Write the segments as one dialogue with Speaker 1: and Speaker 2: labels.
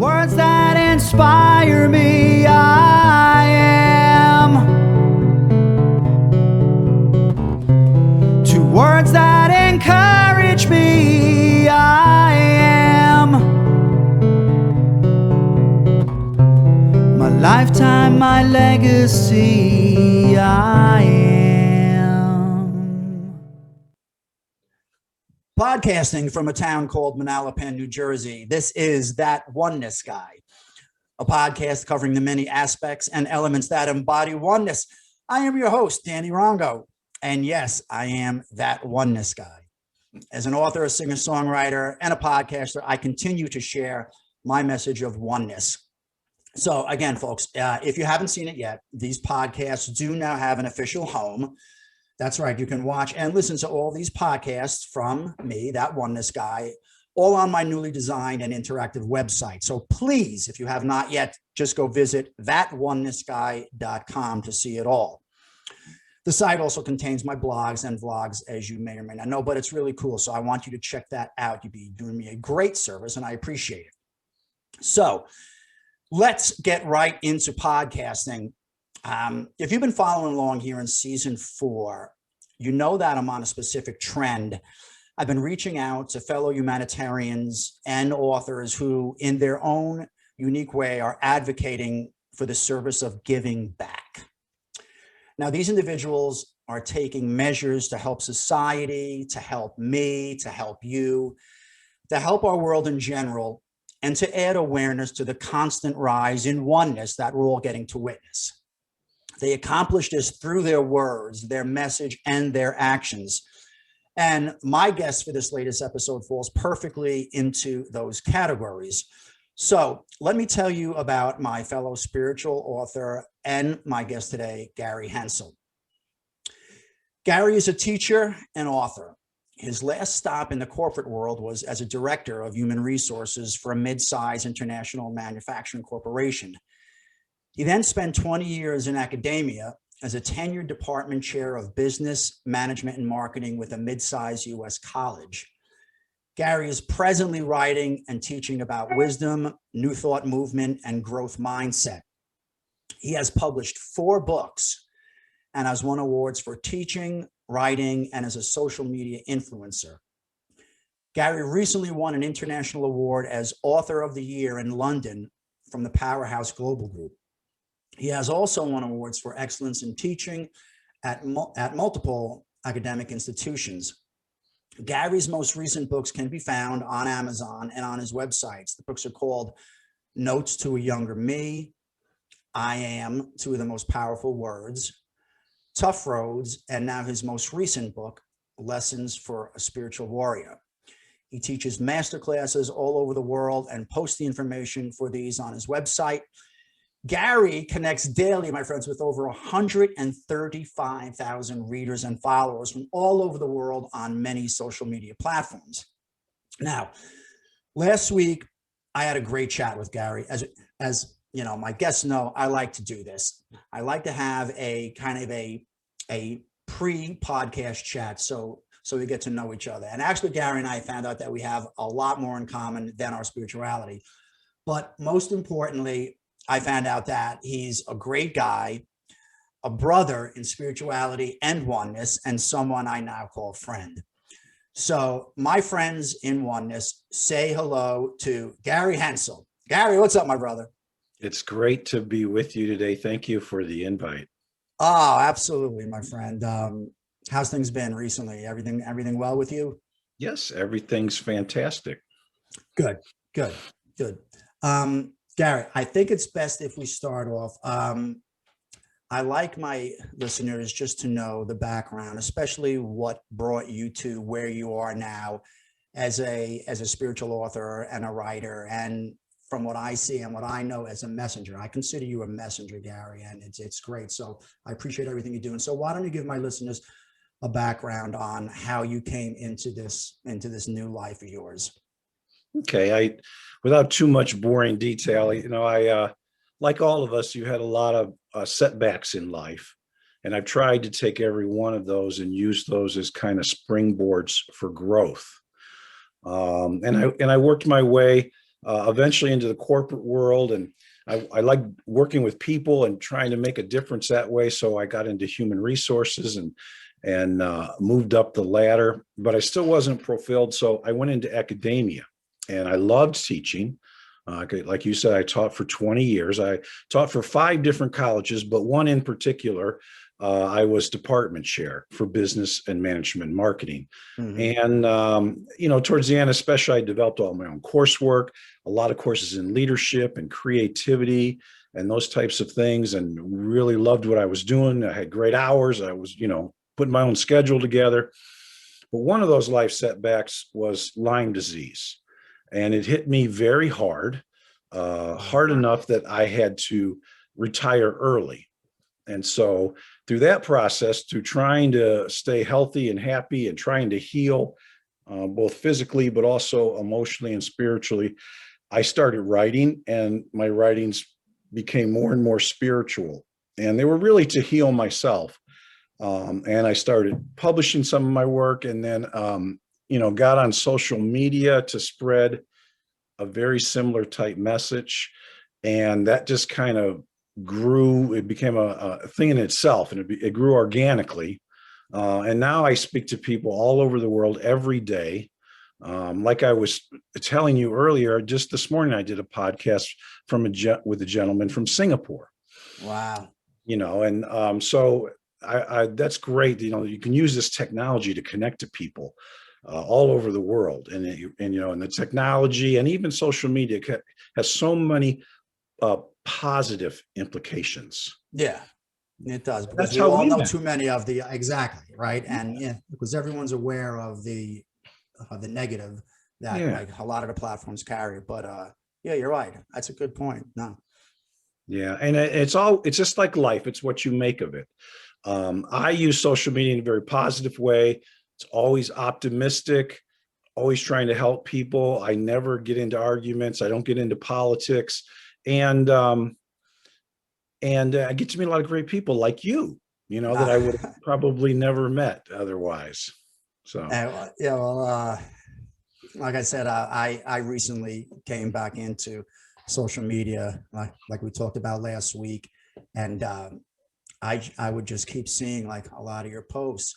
Speaker 1: words that inspire me, I am. To words that encourage me, I am. My lifetime, my legacy, I am. Podcasting from a town called Manalapan, New Jersey, this is That Oneness Guy, a podcast covering the many aspects and elements that embody oneness. I am your host, Danny Rongo, and yes, I am that oneness guy. As an author, a singer-songwriter, and a podcaster, I continue to share my message of oneness. So again, folks, if you haven't seen it yet, these podcasts do now have an official home. That's right. You can watch and listen to all these podcasts from me, that oneness guy, all on my newly designed and interactive website. So please, if you have not yet, just go visit thatonenessguy.com to see it all. The site also contains my blogs and vlogs, as you may or may not know, but it's really cool. So I want you to check that out. You'd be doing me a great service, and I appreciate it. So let's get right into podcasting. If you've been following along here in season 4, you know that I'm on a specific trend. I've been reaching out to fellow humanitarians and authors who, in their own unique way, are advocating for the service of giving back. Now, these individuals are taking measures to help society, to help me, to help you, to help our world in general, and to add awareness to the constant rise in oneness that we're all getting to witness. They accomplish this through their words, their message, and their actions. And my guest for this latest episode falls perfectly into those categories. So let me tell you about my fellow spiritual author and my guest today, Gary Hensel. Gary is a teacher and author. His last stop in the corporate world was as a director of human resources for a mid-sized international manufacturing corporation. He then spent 20 years in academia as a tenured department chair of business, management, and marketing with a mid-sized U.S. college. Gary is presently writing and teaching about wisdom, new thought movement, and growth mindset. He has published 4 books and has won awards for teaching, writing, and as a social media influencer. Gary recently won an international award as Author of the Year in London from the Powerhouse Global Group. He has also won awards for excellence in teaching at multiple academic institutions. Gary's most recent books can be found on Amazon and on his websites. The books are called Notes to a Younger Me, I Am, 2 of the Most Powerful Words, Tough Roads, and now his most recent book, Lessons for a Spiritual Warrior. He teaches masterclasses all over the world and posts the information for these on his website. Gary connects daily, my friends, with over 135,000 readers and followers from all over the world on many social media platforms. Now, last week, I had a great chat with Gary. As you know, my guests know, I like to do this. I like to have a kind of a pre-podcast chat so we get to know each other. And actually, Gary and I found out that we have a lot more in common than our spirituality. But most importantly, I found out that he's a great guy, a brother in spirituality and oneness, and someone I now call friend. So my friends in oneness, say hello to Gary Hensel. Gary, what's up, my brother?
Speaker 2: It's great to be with you today. Thank you for the invite.
Speaker 1: Oh, absolutely, my friend. How's things been recently? Everything well with you?
Speaker 2: Yes, everything's fantastic.
Speaker 1: Good. Gary, I think it's best if we start off. I like my listeners just to know the background, especially what brought you to where you are now as a spiritual author and a writer. And from what I see and what I know as a messenger, I consider you a messenger, Gary, and it's great. So I appreciate everything you do. And so why don't you give my listeners a background on how you came into this new life of yours?
Speaker 2: Okay, without too much boring detail, I like all of us, you had a lot of setbacks in life, and I've tried to take every one of those and use those as kind of springboards for growth. And I worked my way eventually into the corporate world. And I like working with people and trying to make a difference that way. So I got into human resources and moved up the ladder, but I still wasn't fulfilled. So I went into academia, and I loved teaching. Like you said, I taught for 20 years. I taught for 5 different colleges, but one in particular, I was department chair for business and management marketing. And, towards the end, especially, I developed all my own coursework, a lot of courses in leadership and creativity and those types of things, and really loved what I was doing. I had great hours. I was, putting my own schedule together. But one of those life setbacks was Lyme disease. And it hit me very hard, hard enough that I had to retire early. And so through that process, through trying to stay healthy and happy and trying to heal, both physically, but also emotionally and spiritually, I started writing, and my writings became more and more spiritual. And they were really to heal myself. And I started publishing some of my work, and then, got on social media to spread a very similar type message. And that just kind of grew. It became a thing in itself, and it grew organically. And now I speak to people all over the world every day. Like I was telling you earlier, just this morning, I did a podcast with a gentleman from Singapore.
Speaker 1: Wow.
Speaker 2: So that's great. You can use this technology to connect to people all over the world, and the technology and even social media has so many positive implications.
Speaker 1: Yeah, it does, because
Speaker 2: That's
Speaker 1: we
Speaker 2: how
Speaker 1: all
Speaker 2: we
Speaker 1: know
Speaker 2: met.
Speaker 1: too many of the, exactly, right? And because everyone's aware of the negative that like a lot of the platforms carry. But yeah, you're right. That's a good point. No.
Speaker 2: Yeah, and it's just like life. It's what you make of it. I use social media in a very positive way. It's always optimistic, always trying to help people. I never get into arguments. I don't get into politics. And I get to meet a lot of great people like you, that I would have probably never met otherwise. So,
Speaker 1: yeah, well, like I said, I recently came back into social media, like we talked about last week. And I would just keep seeing like a lot of your posts,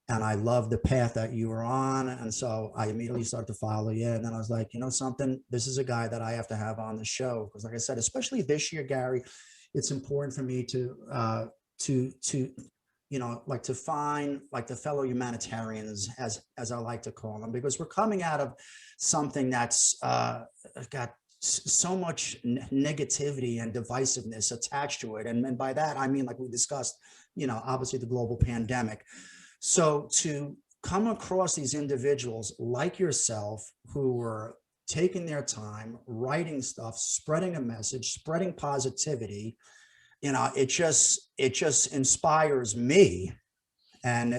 Speaker 1: and I love the path that you were on. And so I immediately started to follow you. And then I was like, something, this is a guy that I have to have on the show. Because like I said, especially this year, Gary, it's important for me to like to find like the fellow humanitarians, as I like to call them, because we're coming out of something that's got so much negativity and divisiveness attached to it. And by that, I mean, like we discussed, obviously the global pandemic. So to come across these individuals like yourself who were taking their time, writing stuff, spreading a message, spreading positivity, it just inspires me. And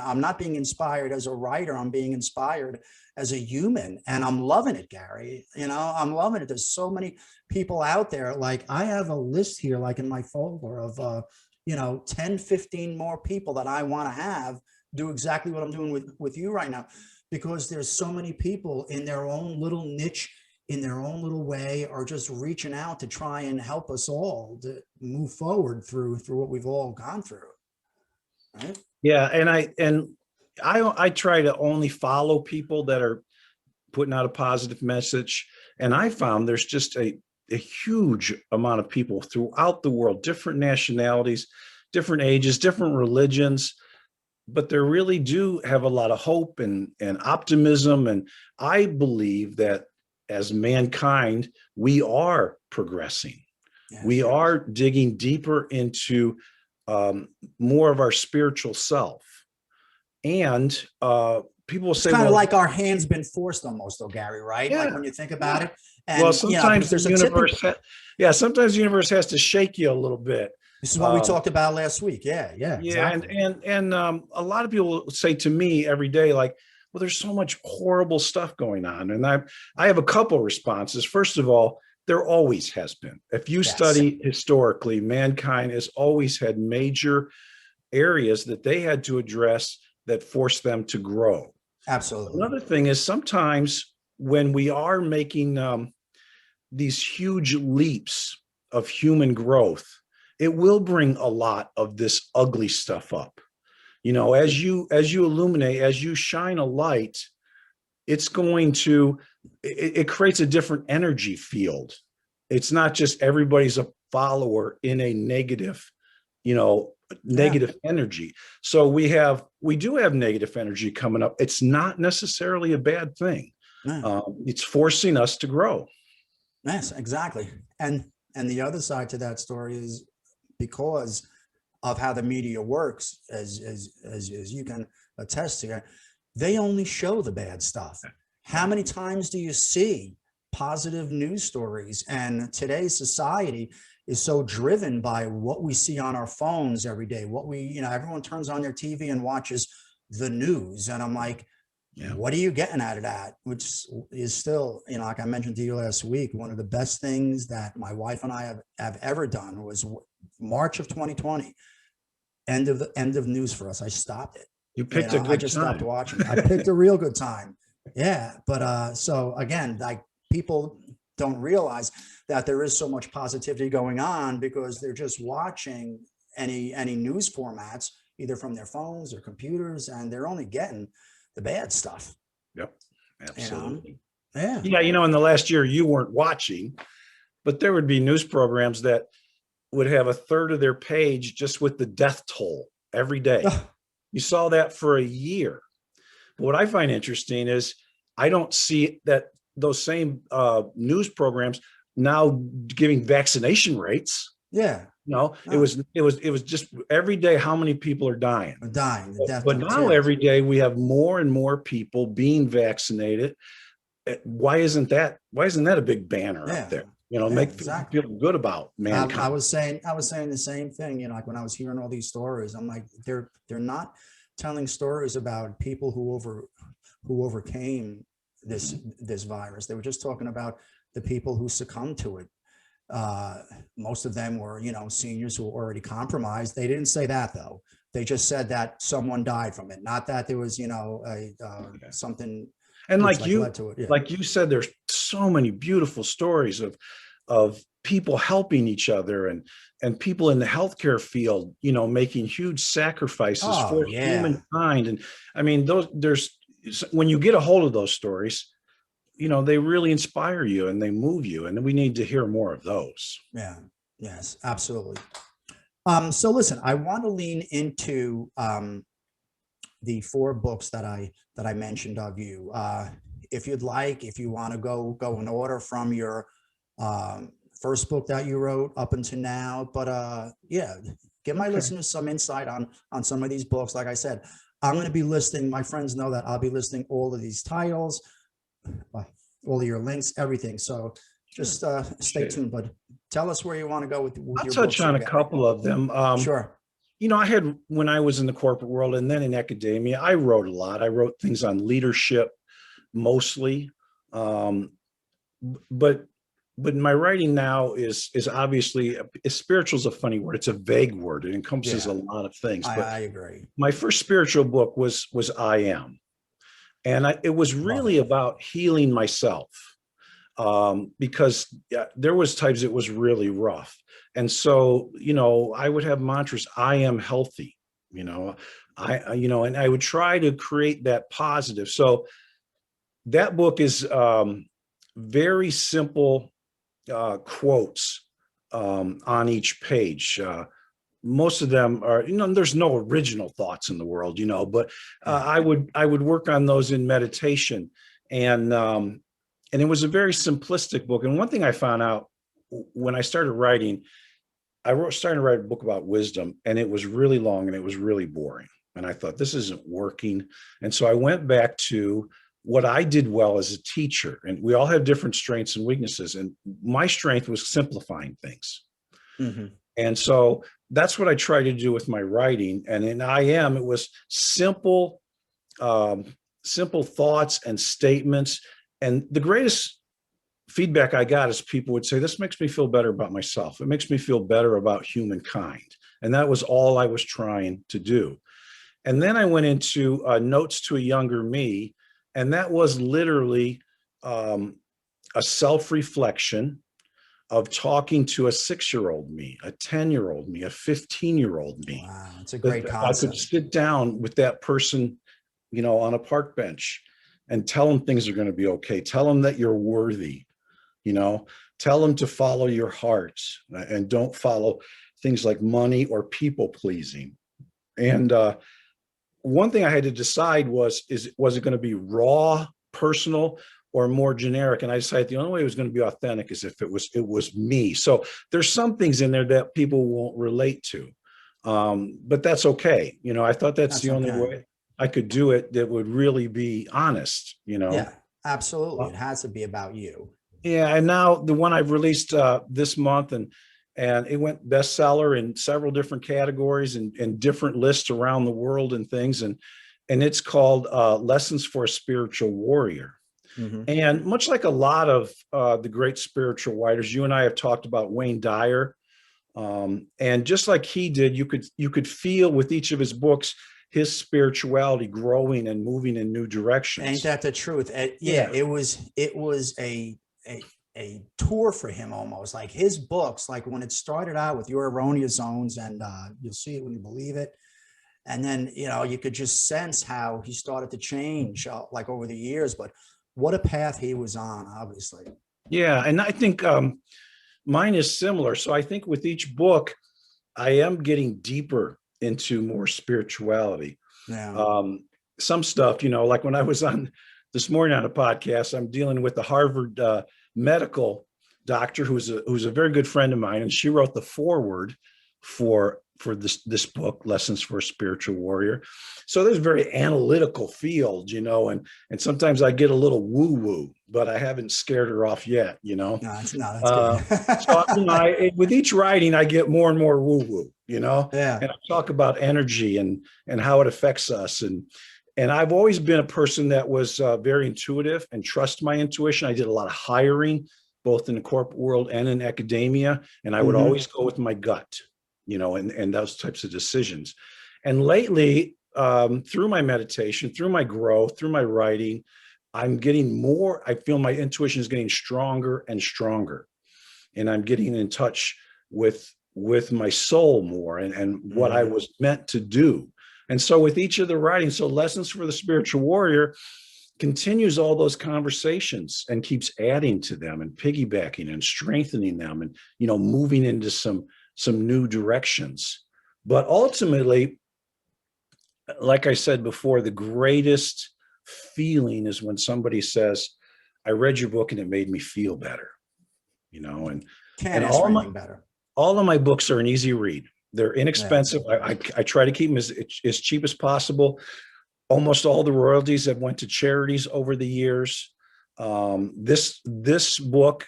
Speaker 1: I'm not being inspired as a writer. I'm being inspired as a human, and I'm loving it, Gary. I'm loving it. There's so many people out there. Like I have a list here, like in my folder of, 10, 15 more people that I want to do exactly what I'm doing with you right now, because there's so many people in their own little niche, in their own little way, are just reaching out to try and help us all to move forward through what we've all gone through. Right?
Speaker 2: Yeah. And I try to only follow people that are putting out a positive message. And I found there's just a huge amount of people throughout the world, different nationalities, different ages, different religions, but they really do have a lot of hope and optimism. And I believe that as mankind, we are progressing. Yes. We are digging deeper into more of our spiritual self. And people will say,
Speaker 1: it's kind of like our hand's been forced almost, though, Gary, right?
Speaker 2: Yeah,
Speaker 1: like when you think about it. And,
Speaker 2: well, sometimes the universe, sometimes the universe has to shake you a little bit.
Speaker 1: This is what we talked about last week. Yeah,
Speaker 2: exactly. And a lot of people say to me every day, like, well, there's so much horrible stuff going on. And I have a couple responses. First of all, there always has been. If you study historically, mankind has always had major areas that they had to address that forced them to grow.
Speaker 1: Absolutely.
Speaker 2: Another thing is sometimes when we are making these huge leaps of human growth, it will bring a lot of this ugly stuff up. You know, as you illuminate, as you shine a light, it's going to, it creates a different energy field. It's not just everybody's a follower in a negative, you know, negative energy. So we do have negative energy coming up. It's not necessarily a bad thing. It's forcing us to grow.
Speaker 1: Yes, exactly. And the other side to that story is, because of how the media works, as you can attest to, they only show the bad stuff. How many times do you see positive news stories? And today's society is so driven by what we see on our phones every day. What we, you know, everyone turns on their TV and watches the news. And I'm like, what are you getting out of that? Which is still, you know, like I mentioned to you last week, one of the best things that my wife and I have ever done was March of 2020. End of news for us. I stopped it.
Speaker 2: You picked a good time.
Speaker 1: I just stopped watching. I picked a real good time. Yeah. But so again, like, people don't realize that there is so much positivity going on because they're just watching any news formats, either from their phones or computers, and they're only getting the bad stuff.
Speaker 2: Yep. Absolutely.
Speaker 1: You know?
Speaker 2: Yeah. You know, in the last year you weren't watching, but there would be news programs that would have a third of their page just with the death toll every day. You saw that for a year. But what I find interesting is I don't see that those same news programs now giving vaccination rates.
Speaker 1: Yeah.
Speaker 2: No, it was just every day how many people are dying. But now every day we have more and more people being vaccinated. Why isn't that a big banner up there? You know, make people feel good about mankind.
Speaker 1: I was saying the same thing, you know, like when I was hearing all these stories, I'm like, they're not telling stories about people who overcame this virus. They were just talking about the people who succumbed to it. Most of them were, you know, seniors who were already compromised. They didn't say that, though. They just said that someone died from it, not that there was, you know, something.
Speaker 2: And like you said, there's so many beautiful stories of people helping each other and people in the healthcare field, you know, making huge sacrifices for humankind. And I mean, when you get a hold of those stories, you know, they really inspire you and they move you, and we need to hear more of those.
Speaker 1: Yeah. Yes, absolutely. So listen, I want to lean into the 4 books that I mentioned of you. If you'd like, if you want to go in order from your first book that you wrote up until now, but give my listeners some insight on some of these books. Like I said, I'm going to be listing, my friends know that I'll be listing all of these titles, all of your links, everything. So just stay tuned, but tell us where you want to go with
Speaker 2: I'll
Speaker 1: your
Speaker 2: touch on a couple of them.
Speaker 1: Sure.
Speaker 2: You know, when I was in the corporate world and then in academia, I wrote a lot. I wrote things on leadership mostly. But my writing now is obviously, spiritual is a funny word. It's a vague word. It encompasses a lot of things.
Speaker 1: I agree.
Speaker 2: My first spiritual book was I Am. And it was really about healing myself. Because there was times it was really rough. And so, you know, I would have mantras, I am healthy, you know, and I would try to create that positive. So that book is very simple quotes on each page. Most of them are, you know, there's no original thoughts in the world, you know, but I would work on those in meditation. And it was a very simplistic book. And one thing I found out when I started writing, started to write a book about wisdom, and it was really long and it was really boring. And I thought, this isn't working. And so I went back to what I did well as a teacher. And we all have different strengths and weaknesses. And my strength was simplifying things. Mm-hmm. And so that's what I try to do with my writing. And in I Am, it was simple thoughts and statements. And the greatest feedback I got is people would say, this makes me feel better about myself. It makes me feel better about humankind. And that was all I was trying to do. And then I went into Notes to a Younger Me. And that was literally a self-reflection of talking to a 6-year-old me, a 10-year-old me, a 15-year-old me.
Speaker 1: Wow, it's a
Speaker 2: That
Speaker 1: great
Speaker 2: I could
Speaker 1: concept.
Speaker 2: sit down with that person, on a park bench and tell them things are going to be okay. Tell them that you're worthy, tell them to follow your heart and don't follow things like money or people pleasing. And one thing I had to decide was it going to be raw, personal, or more generic? And I decided the only way it was going to be authentic is if it was me. So there's some things in there that people won't relate to, but that's okay. I thought that's the only
Speaker 1: okay.
Speaker 2: way I could do it that would really be honest.
Speaker 1: Yeah, absolutely.
Speaker 2: Uh,
Speaker 1: It has to be about you.
Speaker 2: yeah, and now the one I've released this month, and it went bestseller in several different categories and different lists around the world and things, and it's called Lessons for a Spiritual Warrior.
Speaker 1: Mm-hmm.
Speaker 2: And much like a lot of the great spiritual writers, you and I have talked about Wayne Dyer, and just like he did, you could feel with each of his books his spirituality growing and moving in new directions.
Speaker 1: Ain't that the truth? Yeah, it was a tour for him almost. Like his books, like when it started out with Your Erroneous Zones, and You'll See It When You Believe It. And then, you could just sense how he started to change like over the years, but what a path he was on, obviously.
Speaker 2: Yeah. And I think mine is similar. So I think with each book, I am getting deeper into more spirituality.
Speaker 1: Yeah.
Speaker 2: Some stuff, like when I was on this morning on a podcast, I'm dealing with the Harvard medical doctor who's a very good friend of mine, and she wrote the foreword for this book, Lessons for a Spiritual Warrior. So there's a very analytical field, and sometimes I get a little woo-woo, but I haven't scared her off yet,
Speaker 1: No, that's good.
Speaker 2: So with each writing, I get more and more woo-woo,
Speaker 1: Yeah.
Speaker 2: and I talk about energy and how it affects us. And I've always been a person that was very intuitive and trust my intuition. I did a lot of hiring, both in the corporate world and in academia. And I would always go with my gut, and those types of decisions. And lately, through my meditation, through my growth, through my writing, I'm getting more, I feel my intuition is getting stronger and stronger. And I'm getting in touch with my soul more and what I was meant to do. And so with each of the writings, so Lessons for the Spiritual Warrior continues all those conversations and keeps adding to them and piggybacking and strengthening them and, moving into some new directions. But ultimately, like I said before, the greatest feeling is when somebody says, I read your book and it made me feel better, and
Speaker 1: Better.
Speaker 2: All of my books are an easy read. They're inexpensive. Yeah. I try to keep them as cheap as possible. Almost all the royalties have went to charities over the years. This book,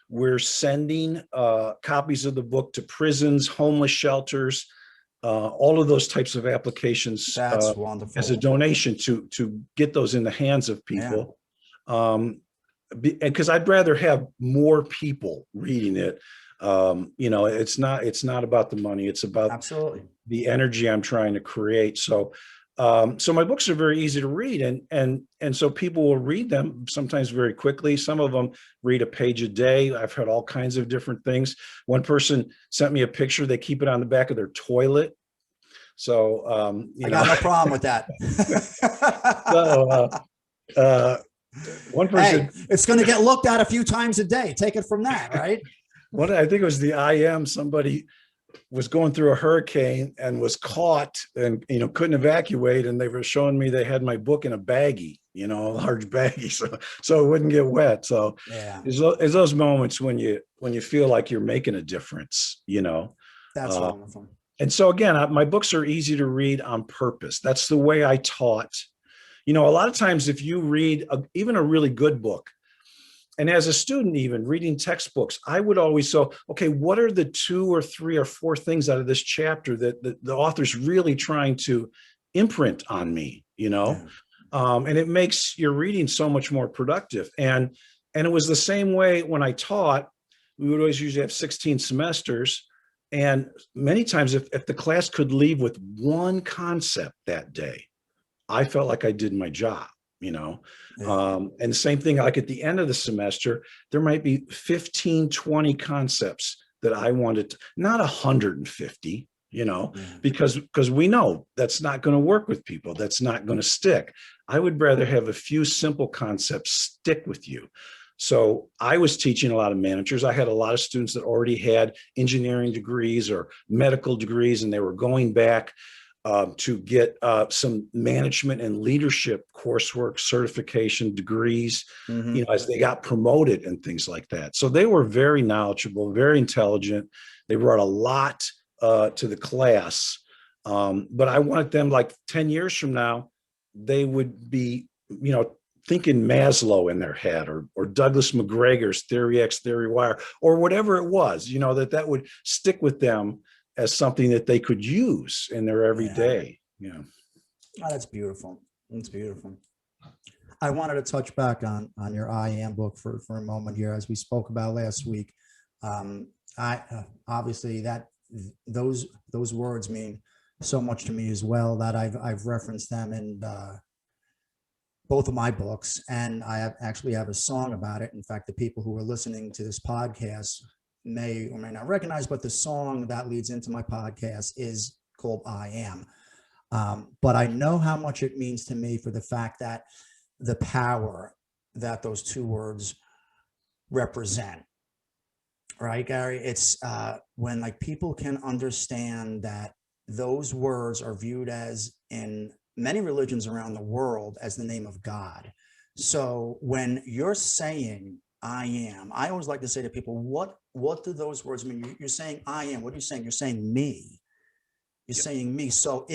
Speaker 2: we're sending copies of the book to prisons, homeless shelters, all of those types of applications.
Speaker 1: That's wonderful.
Speaker 2: As a donation to get those in the hands of people. Yeah. Because I'd rather have more people reading it. It's not about the money. It's about
Speaker 1: absolutely
Speaker 2: the energy I'm trying to create. So my books are very easy to read, and so people will read them sometimes very quickly. Some of them read a page a day. I've heard all kinds of different things. One person sent me a picture. They keep it on the back of their toilet. So
Speaker 1: I got no problem with that.
Speaker 2: One person,
Speaker 1: it's going to get looked at a few times a day. Take it from that, right?
Speaker 2: I think it was the IM. Somebody was going through a hurricane and was caught and couldn't evacuate, and they were showing me they had my book in a baggie, a large baggie, so it wouldn't get wet. So
Speaker 1: yeah,
Speaker 2: it's those moments when you feel like you're making a difference.
Speaker 1: That's wonderful.
Speaker 2: And so again, my books are easy to read on purpose. That's the way I taught. A lot of times if you read even a really good book, and as a student, even reading textbooks, I would always say, okay, what are the 2 or 3 or 4 things out of this chapter that the author's really trying to imprint on me, Yeah. And it makes your reading so much more productive. And it was the same way when I taught. We would always usually have 16 semesters. And many times if the class could leave with one concept that day, I felt like I did my job,
Speaker 1: Yeah.
Speaker 2: And the same thing, like at the end of the semester, there might be 15, 20 concepts that I wanted, not 150,
Speaker 1: Yeah.
Speaker 2: because we know that's not going to work with people. That's not going to stick. I would rather have a few simple concepts stick with you. So I was teaching a lot of managers. I had a lot of students that already had engineering degrees or medical degrees, and they were going back to get some management and leadership coursework, certification degrees,
Speaker 1: Mm-hmm.
Speaker 2: as they got promoted and things like that. So they were very knowledgeable, very intelligent. They brought a lot to the class. But I wanted them, like 10 years from now, they would be, thinking Maslow in their head, or Douglas McGregor's Theory X, Theory Y, or whatever it was, that would stick with them as something that they could use in their everyday. Yeah.
Speaker 1: Oh, that's beautiful. That's beautiful. I wanted to touch back on your I Am book for a moment here, as we spoke about last week. I obviously that those words mean so much to me as well, that I've referenced them in both of my books, and I actually have a song about it. In fact, the people who are listening to this podcast may or may not recognize, but the song that leads into my podcast is called I Am. But I know how much it means to me, for the fact that the power that those two words represent. Right, Gary? It's when, like, people can understand that those words are viewed as, in many religions around the world, as the name of God. So when you're saying I am, I always like to say to people, what do those words mean? You're saying I am. What are you saying? You're saying me. You're saying me. So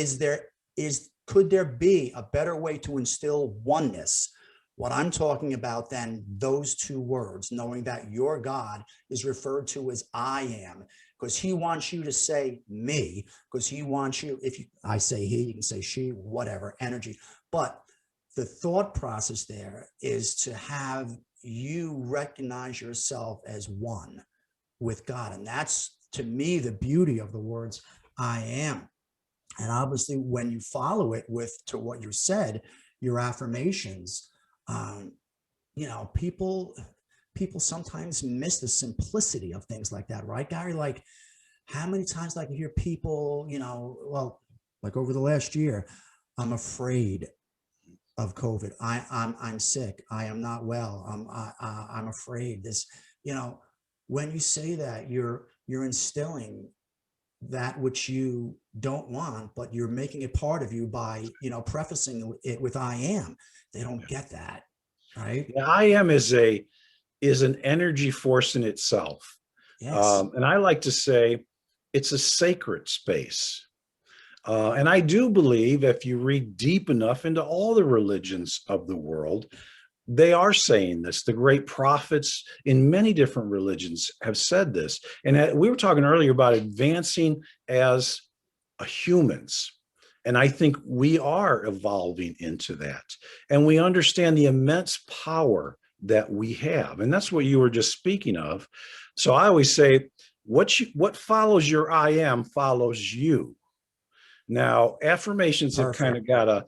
Speaker 1: could there be a better way to instill oneness? What I'm talking about then, those two words, knowing that your God is referred to as I am, because he wants you to say me, because he wants you, I say he, you can say she, whatever, energy. But the thought process there is to have you recognize yourself as one with God. And that's, to me, the beauty of the words I am. And obviously, when you follow it to what you said, your affirmations, people sometimes miss the simplicity of things like that, right, Gary? Like, how many times I can hear people, well, like over the last year, I'm afraid of COVID. I'm sick. I am not well. I'm afraid. When you say that, you're instilling that which you don't want, but you're making it part of you by, prefacing it with I am. They don't get that, right?
Speaker 2: Yeah, I am is an energy force in itself.
Speaker 1: Yes.
Speaker 2: And I like to say it's a sacred space. And I do believe, if you read deep enough into all the religions of the world, they are saying this. The great prophets in many different religions have said this. And we were talking earlier about advancing as humans. And I think we are evolving into that. And we understand the immense power that we have. And that's what you were just speaking of. So I always say, what follows your I am follows you. Now, affirmations have kind of got a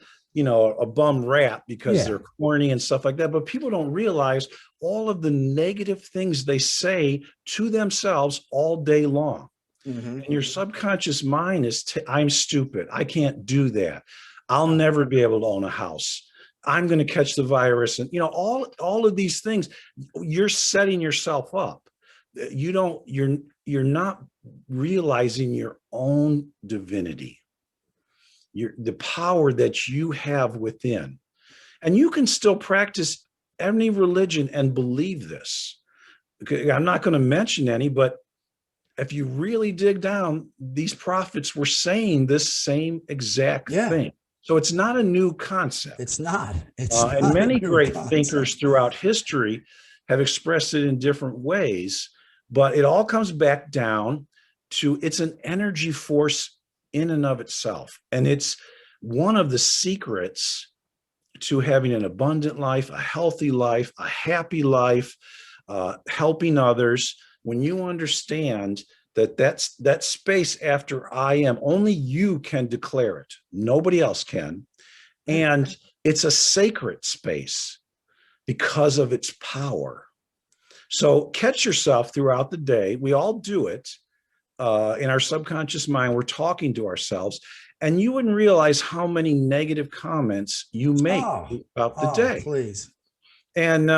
Speaker 2: bum rap because they're corny and stuff like that. But people don't realize all of the negative things they say to themselves all day long.
Speaker 1: Mm-hmm.
Speaker 2: And your subconscious mind is, I'm stupid. I can't do that. I'll never be able to own a house. I'm going to catch the virus. And, all of these things, you're setting yourself up. You're not realizing your own divinity. The power that you have within. And you can still practice any religion and believe this. I'm not going to mention any, but if you really dig down, these prophets were saying this same exact thing. So it's not a new concept.
Speaker 1: It's not.
Speaker 2: And many great thinkers throughout history have expressed it in different ways, but it all comes back down to, it's an energy force in and of itself. And it's one of the secrets to having an abundant life, a healthy life, a happy life, helping others. When you understand that's that space after I am, only you can declare it. Nobody else can. And It's a sacred space because of its power. So catch yourself throughout the day. We all do it. In our subconscious mind, we're talking to ourselves, and you wouldn't realize how many negative comments you make about the day.
Speaker 1: Please.
Speaker 2: And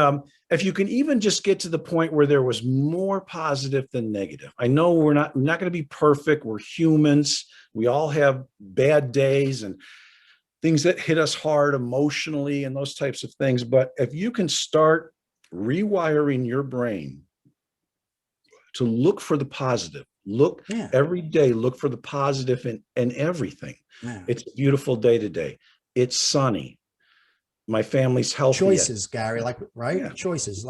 Speaker 2: if you can even just get to the point where there was more positive than negative. I know we're not going to be perfect. We're humans. We all have bad days and things that hit us hard emotionally and those types of things. But if you can start rewiring your brain to look for the positive, every day, look for the positive in everything.
Speaker 1: Yeah.
Speaker 2: It's a beautiful day today. It's sunny. My family's healthy.
Speaker 1: Choices, Gary, right? Yeah. Choices,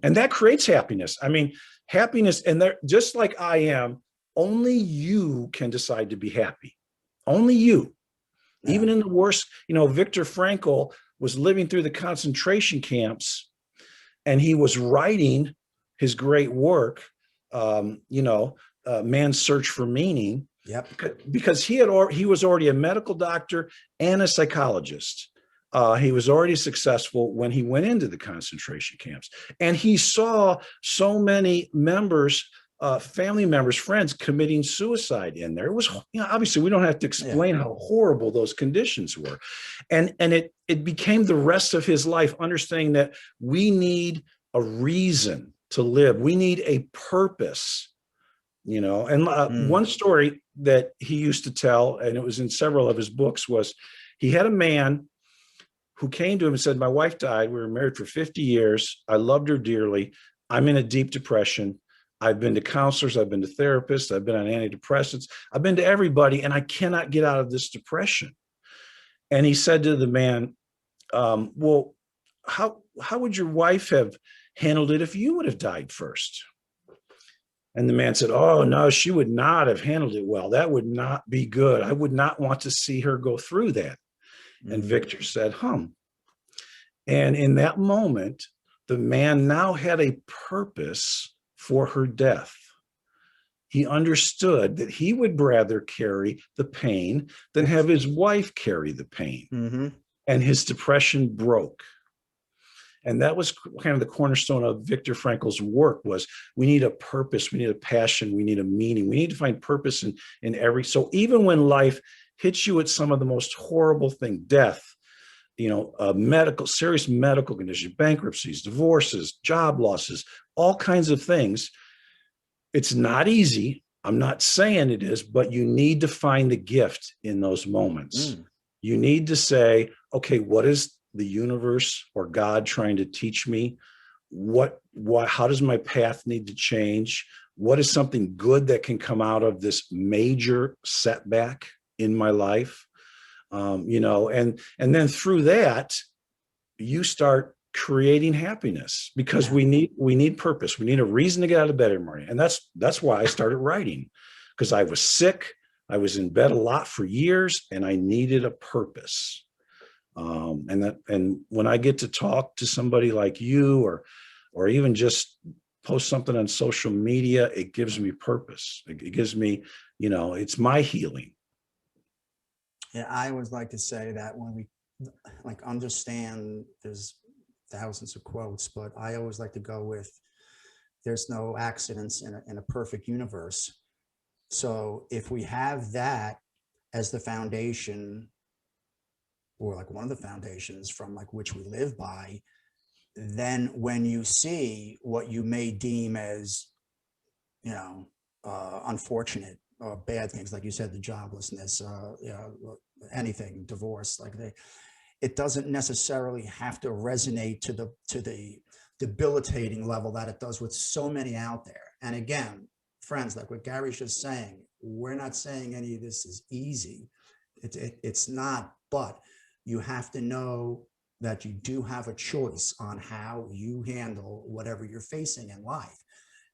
Speaker 2: and that creates happiness. I mean, happiness, and they're just like I am, only you can decide to be happy. Only you. Yeah. Even in the worst, Viktor Frankl was living through the concentration camps, and he was writing his great work, Man's Search for Meaning.
Speaker 1: Yep.
Speaker 2: Because he was already a medical doctor and a psychologist. He was already successful when he went into the concentration camps, and he saw so many members, family members, friends committing suicide in there. It was, obviously we don't have to explain how horrible those conditions were. And it became the rest of his life, understanding that we need a reason to live. We need a purpose, and one story that he used to tell, and it was in several of his books, was he had a man who came to him and said, my wife died. We were married for 50 years. I loved her dearly. I'm in a deep depression. I've been to counselors. I've been to therapists. I've been on antidepressants. I've been to everybody, and I cannot get out of this depression. And he said to the man, well, how would your wife have handled it if you would have died first? And the man said, oh, no, she would not have handled it well. That would not be good. I would not want to see her go through that. And Victor said, And in that moment, the man now had a purpose for her death. He understood that he would rather carry the pain than have his wife carry the pain.
Speaker 1: Mm-hmm.
Speaker 2: And his depression broke. And that was kind of the cornerstone of Viktor Frankl's work, was we need a purpose, we need a passion, we need a meaning. We need to find purpose in every, so even when life hits you at some of the most horrible thing, death, serious medical condition, bankruptcies, divorces, job losses, all kinds of things. It's not easy. I'm not saying it is, but you need to find the gift in those moments. You need to say, okay, what is the universe or God trying to teach me? How does my path need to change? What is something good that can come out of this major setback in my life? And then through that, you start creating happiness, because we need purpose. We need a reason to get out of bed every morning. And that's why I started writing, because I was sick. I was in bed a lot for years, and I needed a purpose. And when I get to talk to somebody like you, or even just post something on social media, it gives me purpose. It gives me, it's my healing.
Speaker 1: Yeah, I always like to say that when we understand, there's thousands of quotes, but I always like to go with, there's no accidents in a perfect universe. So if we have that as the foundation, or one of the foundations from which we live by, then when you see what you may deem as, unfortunate or bad things, like you said, the joblessness, anything, divorce, it doesn't necessarily have to resonate to the debilitating level that it does with so many out there. And again, friends, like what Gary's just saying, we're not saying any of this is easy. It's not, but you have to know that you do have a choice on how you handle whatever you're facing in life.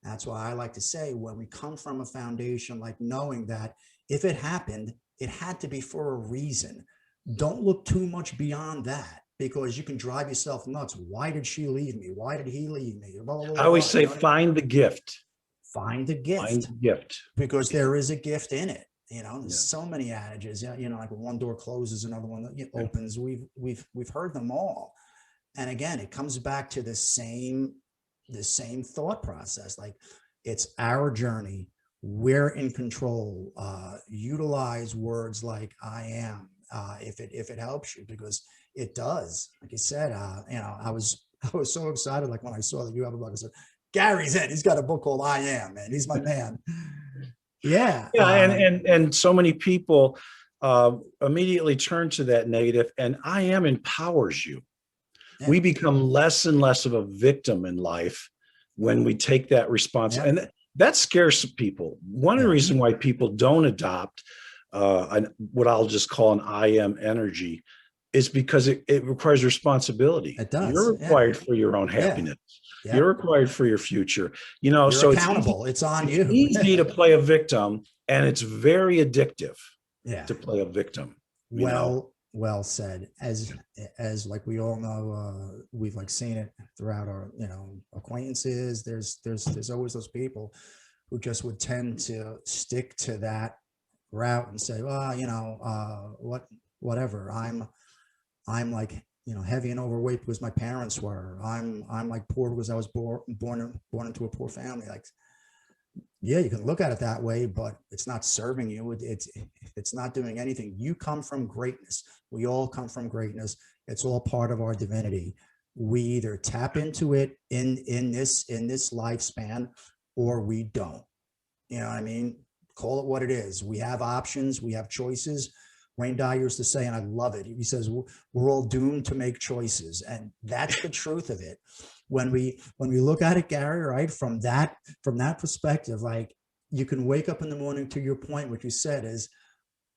Speaker 1: That's why I like to say, when we come from a foundation, knowing that if it happened, it had to be for a reason. Don't look too much beyond that, because you can drive yourself nuts. Why did she leave me? Why did he leave me? Blah, blah, blah,
Speaker 2: I always say, find the gift.
Speaker 1: Find the gift.
Speaker 2: Find the gift.
Speaker 1: Because there is a gift in it. There's
Speaker 2: Yeah.
Speaker 1: so many adages, like when one door closes, another one
Speaker 2: Yeah.
Speaker 1: opens. We've heard them all. And again, it comes back to the same thought process. Like, it's our journey. We're in control. Utilize words like "I am," if it helps you, because it does. Like you said, I was so excited. Like when I saw that you have a book, I said, "Gary's in. He's got a book called 'I Am,' man. He's my man." Yeah.
Speaker 2: Yeah, and so many people immediately turn to that negative, and I am empowers you.
Speaker 1: Yeah.
Speaker 2: We become less and less of a victim in life when we take that response,
Speaker 1: Yeah.
Speaker 2: and that scares people. One of the
Speaker 1: Yeah.
Speaker 2: reasons why people don't adopt what I'll just call an I am energy is because it requires responsibility.
Speaker 1: It does.
Speaker 2: You're
Speaker 1: Yeah.
Speaker 2: required for your own
Speaker 1: Yeah.
Speaker 2: happiness. You're
Speaker 1: Yep.
Speaker 2: required for your future.
Speaker 1: You're
Speaker 2: So it's easy,
Speaker 1: accountable. It's on
Speaker 2: it's
Speaker 1: you.
Speaker 2: easy to play a victim, and it's very addictive
Speaker 1: Yeah.
Speaker 2: to play a victim.
Speaker 1: Well said. As like we all know, we've like seen it throughout our acquaintances. There's always those people who just would tend to stick to that route and say, well, whatever. I'm like, heavy and overweight because my parents were. I'm like poor because I was born into a poor family. Like, yeah, you can look at it that way, but it's not serving you. It's not doing anything. You come from greatness. We all come from greatness. It's all part of our divinity. We either tap into it in this lifespan, or we don't. You know what I mean? Call it what it is. We have options. We have choices. Wayne Dyer used to say, and I love it. He says, we're all doomed to make choices. And that's the truth of it. When we look at it, Gary, right, from that perspective, like, you can wake up in the morning, to your point, what you said is,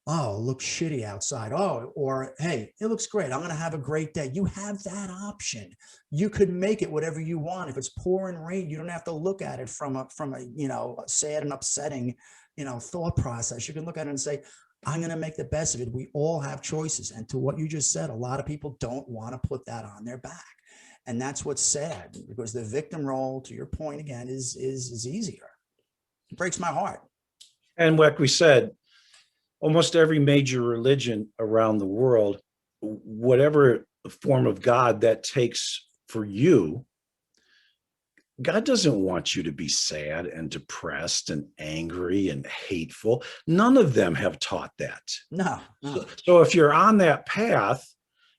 Speaker 1: oh, it looks shitty outside. Oh, or hey, it looks great. I'm going to have a great day. You have that option. You could make it whatever you want. If it's pouring rain, you don't have to look at it from a sad and upsetting, thought process. You can look at it and say, I'm going to make the best of it. We all have choices. And to what you just said, a lot of people don't want to put that on their back. And that's what's sad, because the victim role, to your point again, is easier. It breaks my heart.
Speaker 2: And like we said, almost every major religion around the world, whatever form of God that takes for you, God doesn't want you to be sad and depressed and angry and hateful. None of them have taught that.
Speaker 1: No.
Speaker 2: So if you're on that path,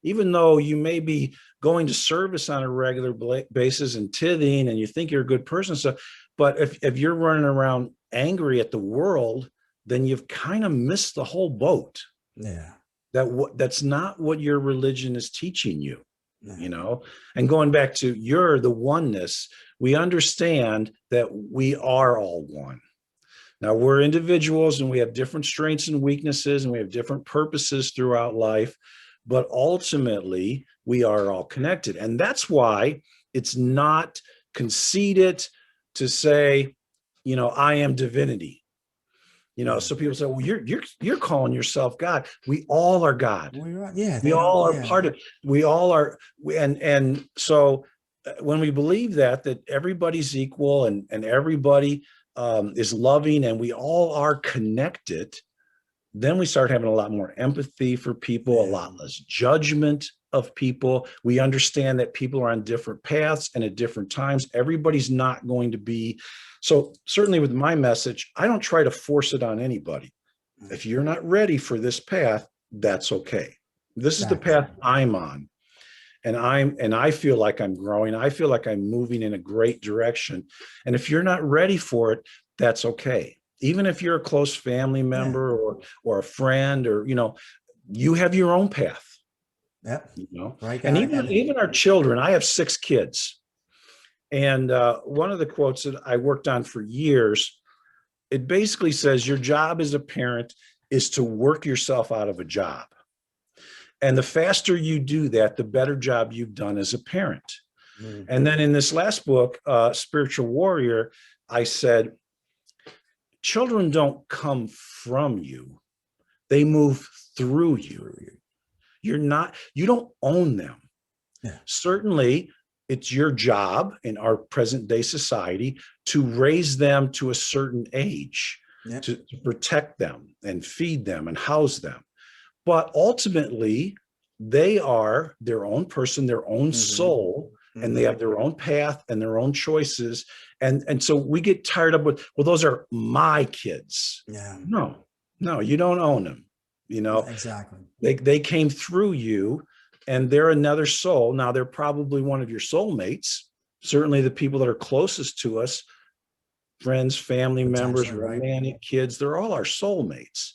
Speaker 2: even though you may be going to service on a regular basis and tithing, and you think you're a good person, but if you're running around angry at the world, then you've kind of missed the whole boat.
Speaker 1: Yeah.
Speaker 2: That's not what your religion is teaching you. And going back to the oneness, we understand that we are all one. Now, we're individuals, and we have different strengths and weaknesses, and we have different purposes throughout life, but ultimately we are all connected. And that's why it's not conceited to say, I am divinity. So people say, well, you're calling yourself God. We all are God. We all are part of, we all are. And so when we believe that everybody's equal, and everybody is loving, and we all are connected, then we start having a lot more empathy for people, a lot less judgment of people. We understand that people are on different paths and at different times. Everybody's not going to be. So certainly with my message, I don't try to force it on anybody. If you're not ready for this path, that's okay. This is the path I'm on. And I feel like I'm growing. I feel like I'm moving in a great direction. And if you're not ready for it, that's okay. Even if you're a close family member or a friend, or, you have your own path.
Speaker 1: Yep.
Speaker 2: Right. And even our children, I have 6 kids. And one of the quotes that I worked on for years, it basically says your job as a parent is to work yourself out of a job. And the faster you do that, the better job you've done as a parent. Mm-hmm. And then in this last book, Spiritual Warrior, I said, children don't come from you. They move through you. You don't own them. Yeah. Certainly, it's your job in our present day society to raise them to a certain age.
Speaker 1: Yeah.
Speaker 2: to protect them and feed them and house them. But ultimately, they are their own person, their own soul, and they have their own path and their own choices. And so we get tired up with, well, those are my kids.
Speaker 1: Yeah.
Speaker 2: No, you don't own them. You know,
Speaker 1: Exactly.
Speaker 2: they came through you, and they're another soul. Now, they're probably one of your soulmates. Certainly the people that are closest to us, friends, family members, romantic kids, they're all our soulmates.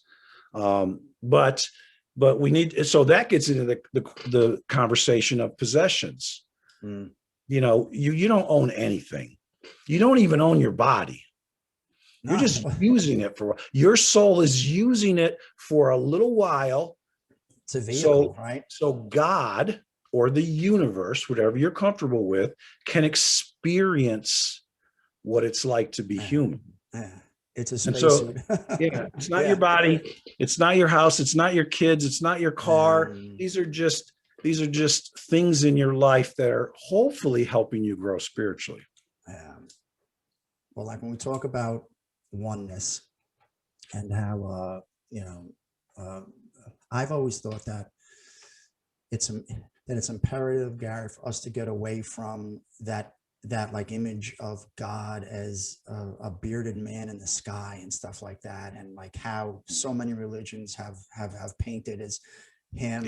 Speaker 2: But we need, so that gets into the conversation of possessions. You know, you don't own anything. You don't even own your body. You're just using it for, your soul is using it for a little while.
Speaker 1: It's a vehicle, right?
Speaker 2: So God or the universe, whatever you're comfortable with, can experience what it's like to be human.
Speaker 1: Yeah. It's a spacesuit.
Speaker 2: So, yeah, it's not your body, it's not your house, it's not your kids, it's not your car. These are just things in your life that are hopefully helping you grow spiritually.
Speaker 1: Well, like when we talk about oneness and how I've always thought that it's imperative, Gary, for us to get away from that like image of God as a bearded man in the sky and stuff like that, and like how so many religions have painted as him,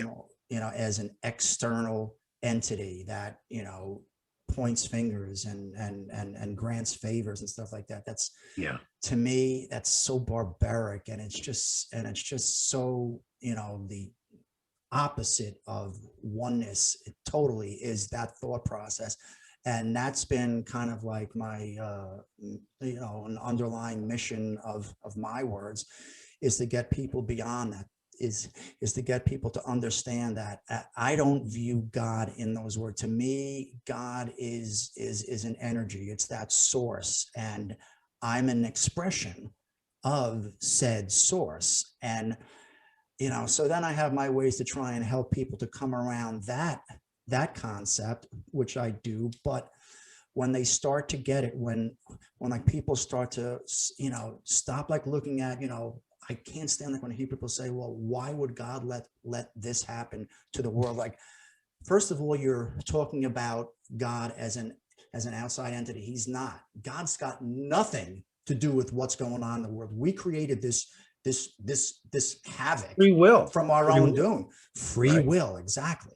Speaker 1: you know, as an external entity that, you know, points fingers and grants favors and stuff like that. That's, to me, that's so barbaric, and it's just so, you know, the opposite of oneness. It totally is that thought process. And that's been kind of like my, you know, an underlying mission of my words, is to get people beyond that, is to get people to understand that I don't view God in those words. To me, God is an energy. It's that source, and I'm an expression of said source. And, you know, so then I have my ways to try and help people to come around that concept, which I do. But when they start to get it, when like people start to, you know, stop like looking at, you know, I can't stand like when I hear people say, well, why would God let this happen to the world? Like, first of all, you're talking about God as an outside entity. He's not. God's got nothing to do with what's going on in the world. We created this havoc,
Speaker 2: Free will,
Speaker 1: from our own doing. Free will, exactly.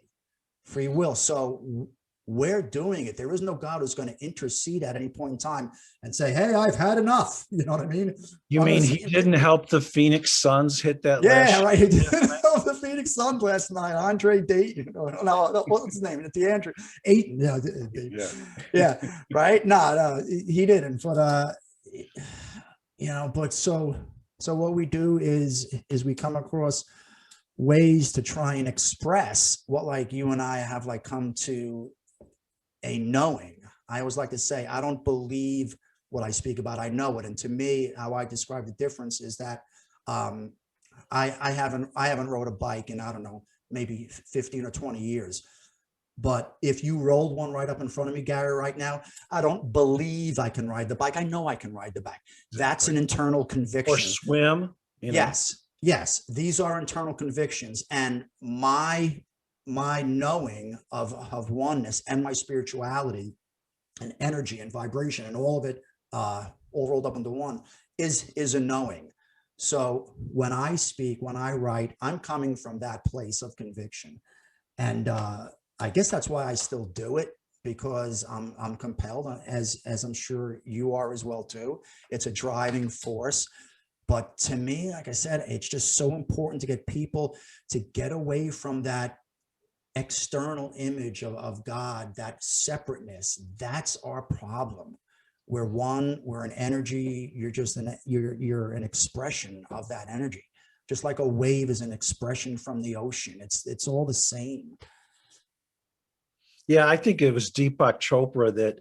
Speaker 1: Free will. So we're doing it. There is no God who's going to intercede at any point in time and say, hey, I've had enough. You know what I mean?
Speaker 2: You mean he didn't help the Phoenix Suns hit that
Speaker 1: last
Speaker 2: shot?
Speaker 1: Right. He didn't help the Phoenix Suns last night. Andre Dayton. No, what's his name? DeAndre Ayton. Yeah. Right. No, he didn't. But, you know, but so what we do is we come across ways to try and express what, like, you and I have like come to a knowing. I always like to say, I don't believe what I speak about, I know it. And to me, how I describe the difference is that I haven't rode a bike in, I don't know, maybe 15 or 20 years. But if you rolled one right up in front of me, Gary, right now, I don't believe I can ride the bike. I know I can ride the bike. That's an internal conviction.
Speaker 2: Or swim. You know?
Speaker 1: Yes. These are internal convictions. And my knowing of oneness and my spirituality and energy and vibration and all of it, all rolled up into one, is a knowing. So when I speak, when I write, I'm coming from that place of conviction. And I guess that's why I still do it, because I'm compelled, as I'm sure you are as well too. It's a driving force. But to me, like I said, it's just so important to get people to get away from that external image of God, that separateness. That's our problem. We're one, we're an energy. You're just you're an expression of that energy. Just like a wave is an expression from the ocean. It's all the same.
Speaker 2: Yeah, I think it was Deepak Chopra that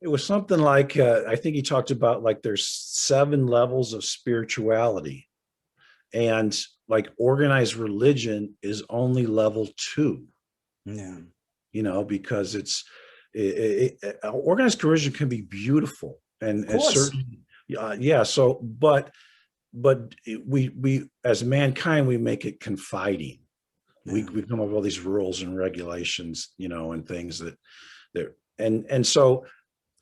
Speaker 2: it was something like, I think he talked about like there's 7 levels of spirituality, and like organized religion is only level 2.
Speaker 1: Yeah.
Speaker 2: You know, because organized religion can be beautiful and certainly Yeah. So, but we as mankind, we make it confiding. We come up with all these rules and regulations, and things and so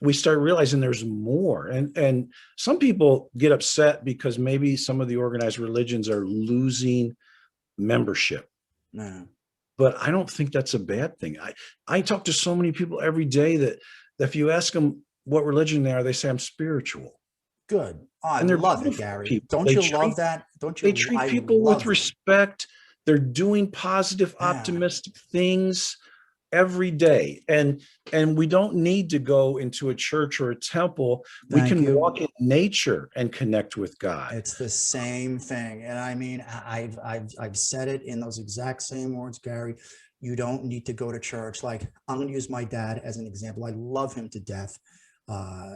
Speaker 2: we start realizing there's more. And some people get upset because maybe some of the organized religions are losing membership.
Speaker 1: Yeah.
Speaker 2: But I don't think that's a bad thing. I talk to so many people every day that if you ask them what religion they are, they say I'm spiritual.
Speaker 1: Good. Oh, I
Speaker 2: And they're
Speaker 1: love it,
Speaker 2: beautiful
Speaker 1: Gary.
Speaker 2: people.
Speaker 1: Don't you love that? Don't
Speaker 2: They
Speaker 1: you?
Speaker 2: treat
Speaker 1: I
Speaker 2: people with
Speaker 1: love that.
Speaker 2: respect. They're doing positive,
Speaker 1: Yeah.
Speaker 2: optimistic things every day. And we don't need to go into a church or a temple. We
Speaker 1: Thank
Speaker 2: can
Speaker 1: you.
Speaker 2: walk in nature and connect with God.
Speaker 1: It's the same thing. And I mean, I've said it in those exact same words, Gary. You don't need to go to church. Like, I'm going to use my dad as an example. I love him to death.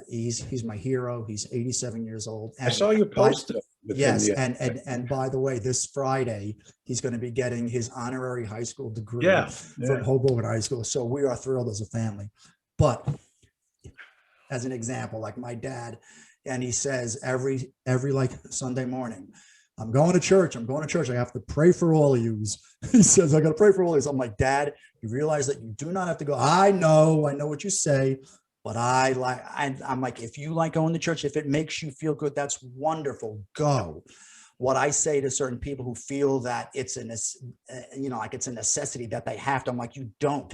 Speaker 1: He's my hero. He's 87 years old.
Speaker 2: I
Speaker 1: And
Speaker 2: saw your
Speaker 1: by,
Speaker 2: post with him
Speaker 1: yes,
Speaker 2: the other day.
Speaker 1: and by the way, this Friday he's going to be getting his honorary high school degree
Speaker 2: Yeah,
Speaker 1: from
Speaker 2: yeah.
Speaker 1: Hoboken High School. So we are thrilled as a family. But as an example, like my dad, and he says every like Sunday morning, I'm going to church. I'm going to church. I have to pray for all of you. He says, I got to pray for all of you. I'm like, Dad, you realize that you do not have to go. I know what you say, but I'm like, if you like going to church, if it makes you feel good, that's wonderful. Go. What I say to certain people who feel that it's like it's a necessity that they have to, I'm like, you don't.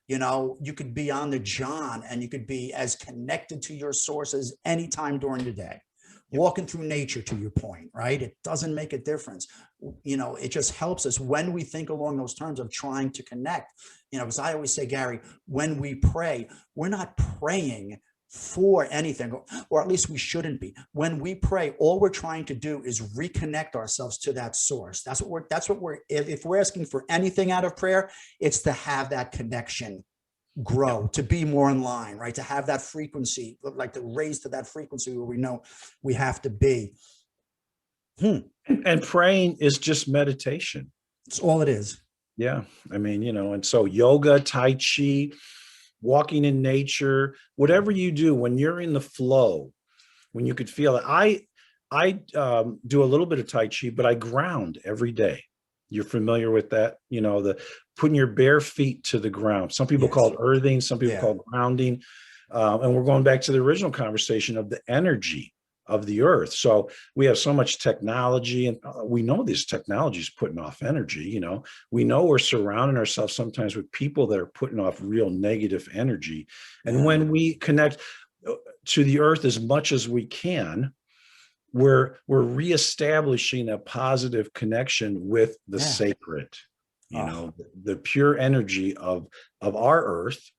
Speaker 1: You could be on the John and you could be as connected to your sources anytime during the day. Walking through nature, to your point, right? It doesn't make a difference. It just helps us when we think along those terms of trying to connect. Because I always say, Gary, when we pray, we're not praying for anything, or at least we shouldn't be. When we pray, all we're trying to do is reconnect ourselves to that source. That's what we're, if we're asking for anything out of prayer, it's to have that connection grow, to be more in line, right? To have that frequency, like to raise to that frequency where we know we have to be.
Speaker 2: And praying is just meditation.
Speaker 1: It's all it is.
Speaker 2: Yeah. I mean, and so yoga, Tai Chi, walking in nature, whatever you do, when you're in the flow, when you could feel it. I do a little bit of Tai Chi, but I ground every day. You're familiar with that, the putting your bare feet to the ground. Some people call it earthing, some people call it grounding. And we're going back to the original conversation of the energy of the earth. So we have so much technology, and we know this technology is putting off energy. We know we're surrounding ourselves sometimes with people that are putting off real negative energy. And when we connect to the earth as much as we can, we're reestablishing a positive connection with the sacred, the pure energy of our earth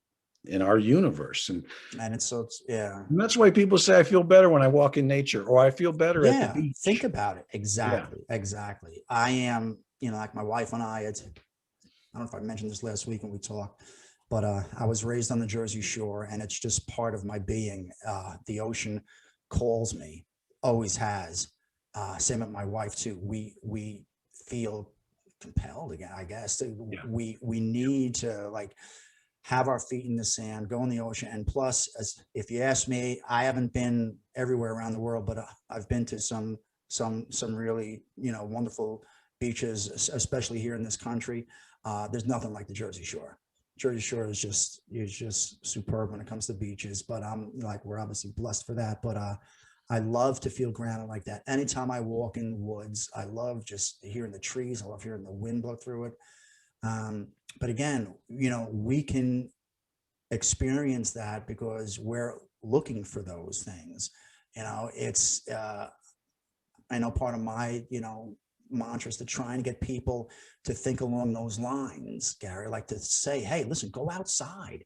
Speaker 2: in our universe. And and that's why people say, I feel better when I walk in nature, or I feel better at the beach.
Speaker 1: Think about it. Exactly. I am, like my wife and I don't know if I mentioned this last week when we talked, but I was raised on the Jersey Shore, and it's just part of my being. The ocean calls me, always has. Same with my wife too. We feel compelled again, I guess. We need to have our feet in the sand, go in the ocean. And plus, if you ask me, I haven't been everywhere around the world, but I've been to some really, wonderful beaches, especially here in this country. There's nothing like the Jersey Shore. Jersey Shore is just superb when it comes to beaches, but we're obviously blessed for that. But I love to feel grounded like that. Anytime I walk in the woods, I love just hearing the trees. I love hearing the wind blow through it. But again, we can experience that because we're looking for those things. It's, I know part of my, mantra is to try and get people to think along those lines, Gary, like to say, hey, listen, go outside,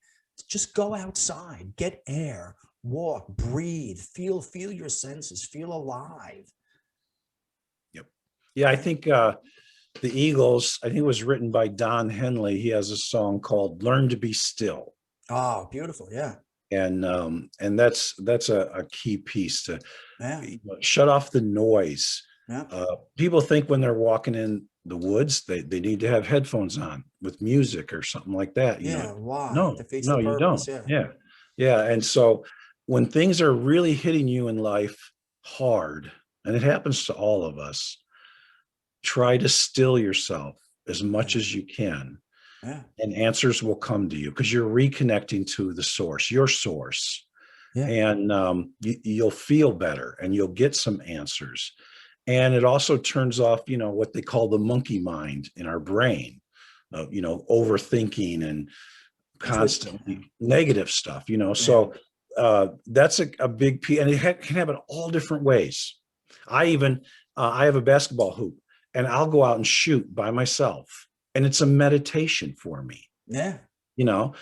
Speaker 1: just go outside, get air, walk, breathe, feel your senses, feel alive.
Speaker 2: Yep. Yeah. I think, the Eagles, I think it was written by Don Henley. He has a song called Learn to Be Still.
Speaker 1: Oh, beautiful. Yeah.
Speaker 2: And that's a key piece to shut off the noise.
Speaker 1: Yeah.
Speaker 2: People think when they're walking in the woods, they need to have headphones on with music or something like that.
Speaker 1: Why?
Speaker 2: No,
Speaker 1: No,
Speaker 2: you don't. Yeah. And so when things are really hitting you in life, hard, and it happens to all of us, try to still yourself as much as you can,
Speaker 1: Yeah.
Speaker 2: and answers will come to you because you're reconnecting to the source, your source.
Speaker 1: Yeah.
Speaker 2: And you'll feel better and you'll get some answers. And it also turns off, what they call the monkey mind in our brain, overthinking and constantly negative stuff, So that's a big piece, and it can happen all different ways. I have a basketball hoop, and I'll go out and shoot by myself, and it's a meditation for me.
Speaker 1: Yeah.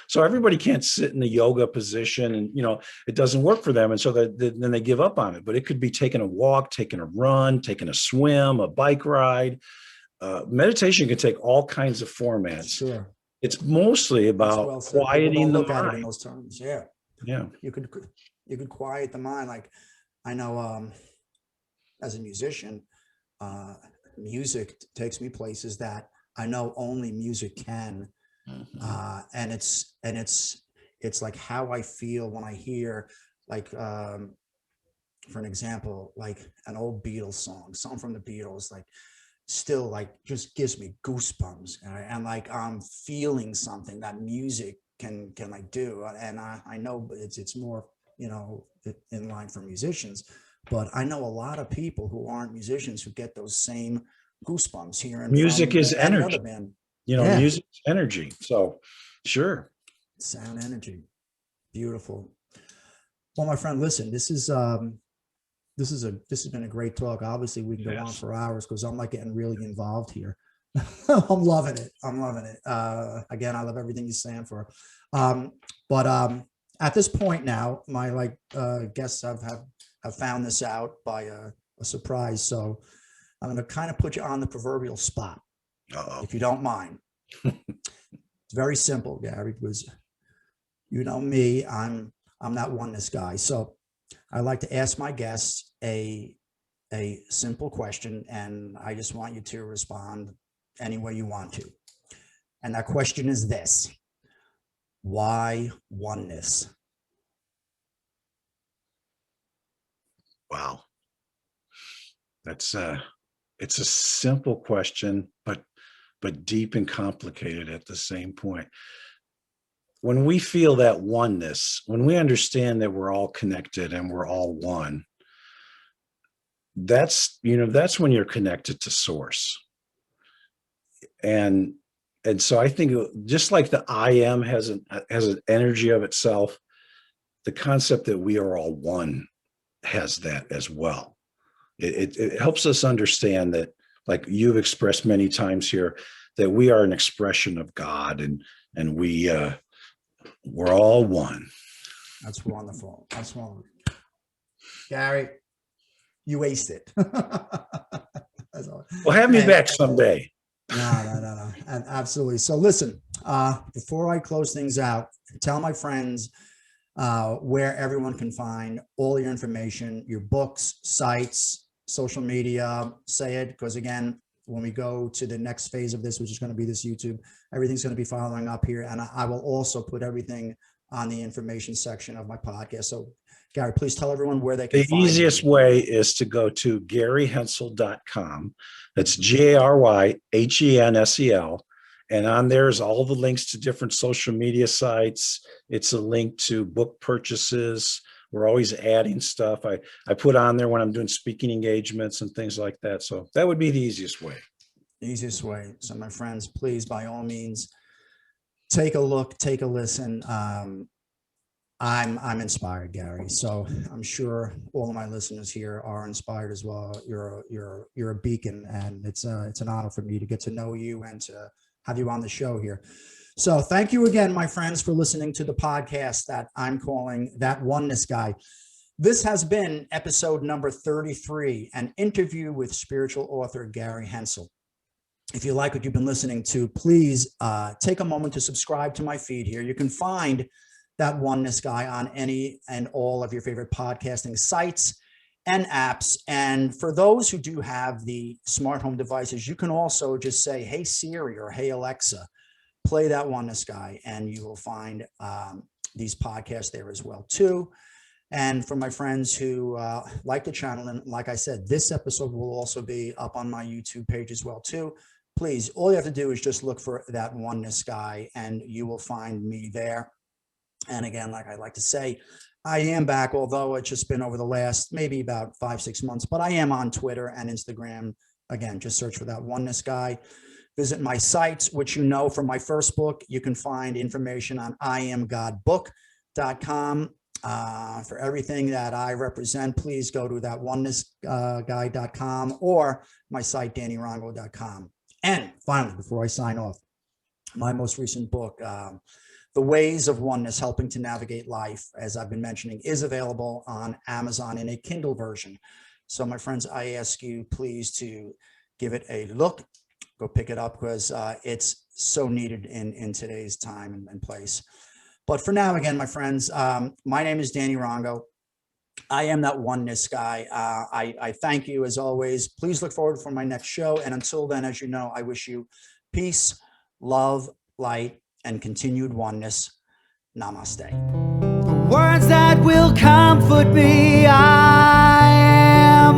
Speaker 2: So everybody can't sit in the yoga position, and it doesn't work for them, and so then they give up on it. But it could be taking a walk, taking a run, taking a swim, a bike ride. Meditation can take all kinds of formats.
Speaker 1: Sure.
Speaker 2: It's mostly about quieting the mind.
Speaker 1: In those terms. Yeah.
Speaker 2: Yeah.
Speaker 1: You could quiet the mind. Like, I know, as a musician, music takes me places that I know only music can. And it's like how I feel when I hear, like, for an example, like an old Beatles song from the Beatles, like, still, like, just gives me goosebumps, and like I'm feeling something that music can like do. And I know it's more, in line for musicians, but I know a lot of people who aren't musicians who get those same goosebumps hearing
Speaker 2: music is energy.
Speaker 1: Band.
Speaker 2: Music is energy. So sure.
Speaker 1: Sound energy. Beautiful. Well, my friend, listen, this has been a great talk. Obviously we can go on for hours because I'm like getting really involved here. I'm loving it. Again, I love everything you stand for. But at this point now, my guests have found this out by a surprise. So I'm going to kind of put you on the proverbial spot. If you don't mind. It's very simple, Gary, because you know me, I'm that oneness guy. So I like to ask my guests a simple question, and I just want you to respond any way you want to. And that question is this: why oneness?
Speaker 2: Wow. It's a simple question, but deep and complicated at the same point. When we feel that oneness, when we understand that we're all connected and we're all one, that's when you're connected to source. And so I think, just like the I am has an energy of itself, the concept that we are all one has that as well. It helps us understand that, like you've expressed many times here, that we are an expression of God, and we're all one.
Speaker 1: That's wonderful. That's wonderful. Gary, you aced it.
Speaker 2: Well, have me back someday.
Speaker 1: No. And absolutely. So listen, before I close things out, tell my friends where everyone can find all your information, your books, sites, social media. Say it, because again, when we go to the next phase of this, which is going to be this YouTube, everything's going to be following up here. And I will also put everything on the information section of my podcast. So Gary, please tell everyone where they can find you.
Speaker 2: The easiest way is to go to GaryHensel.com. That's GaryHensel. And on there is all the links to different social media sites. It's a link to book purchases. We're always adding stuff. I put on there when I'm doing speaking engagements and things like that. So that would be the easiest way.
Speaker 1: Easiest way. So my friends, please, by all means, take a look, take a listen. I'm inspired, Gary. So I'm sure all of my listeners here are inspired as well. You're a beacon, and it's an honor for me to get to know you and to have you on the show here. So thank you again, my friends, for listening to the podcast that I'm calling That Oneness Guy. This has been episode number 33, an interview with spiritual author Gary Hensel. If you like what you've been listening to, please take a moment to subscribe to my feed here. You can find That Oneness Guy on any and all of your favorite podcasting sites and apps. And for those who do have the smart home devices, you can also just say, hey, Siri, or hey, Alexa, play That Oneness Guy, and you will find these podcasts there as well, too. And for my friends who like the channel, and like I said, this episode will also be up on my YouTube page as well too. Please, all you have to do is just look for that Oneness guy and you will find me there. And again, like I like to say, I am back, although it's just been over the last maybe about 5-6 months, but I am on Twitter and Instagram. Again, just search for that Oneness guy. Visit my sites, which you know from my first book. You can find information on iamgodbook.com. For everything that I represent, please go to that onenessguy.com or my site, DannyRongo.com. And finally, before I sign off, my most recent book, The Ways of Oneness, Helping to Navigate Life, as I've been mentioning, is available on Amazon in a Kindle version. So my friends, I ask you please to give it a look, go pick it up, because it's so needed in today's time and place. But for now, again, my friends, my name is Danny Rongo. I am that Oneness guy. I thank you as always. Please look forward for my next show. And until then, as you know, I wish you peace, love, light, and continued oneness. Namaste.
Speaker 3: The words that will comfort me, I am.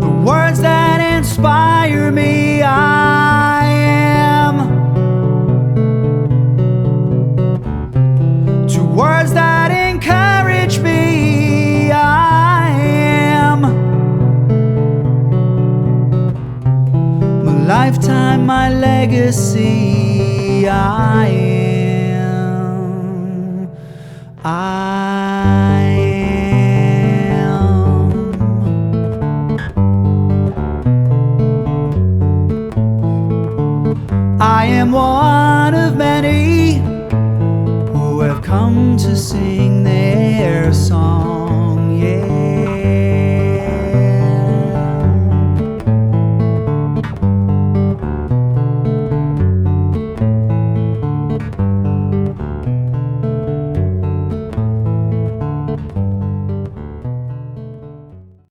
Speaker 3: The words that inspire me, I am. To words that encourage me, I am. My lifetime, my legacy, I am.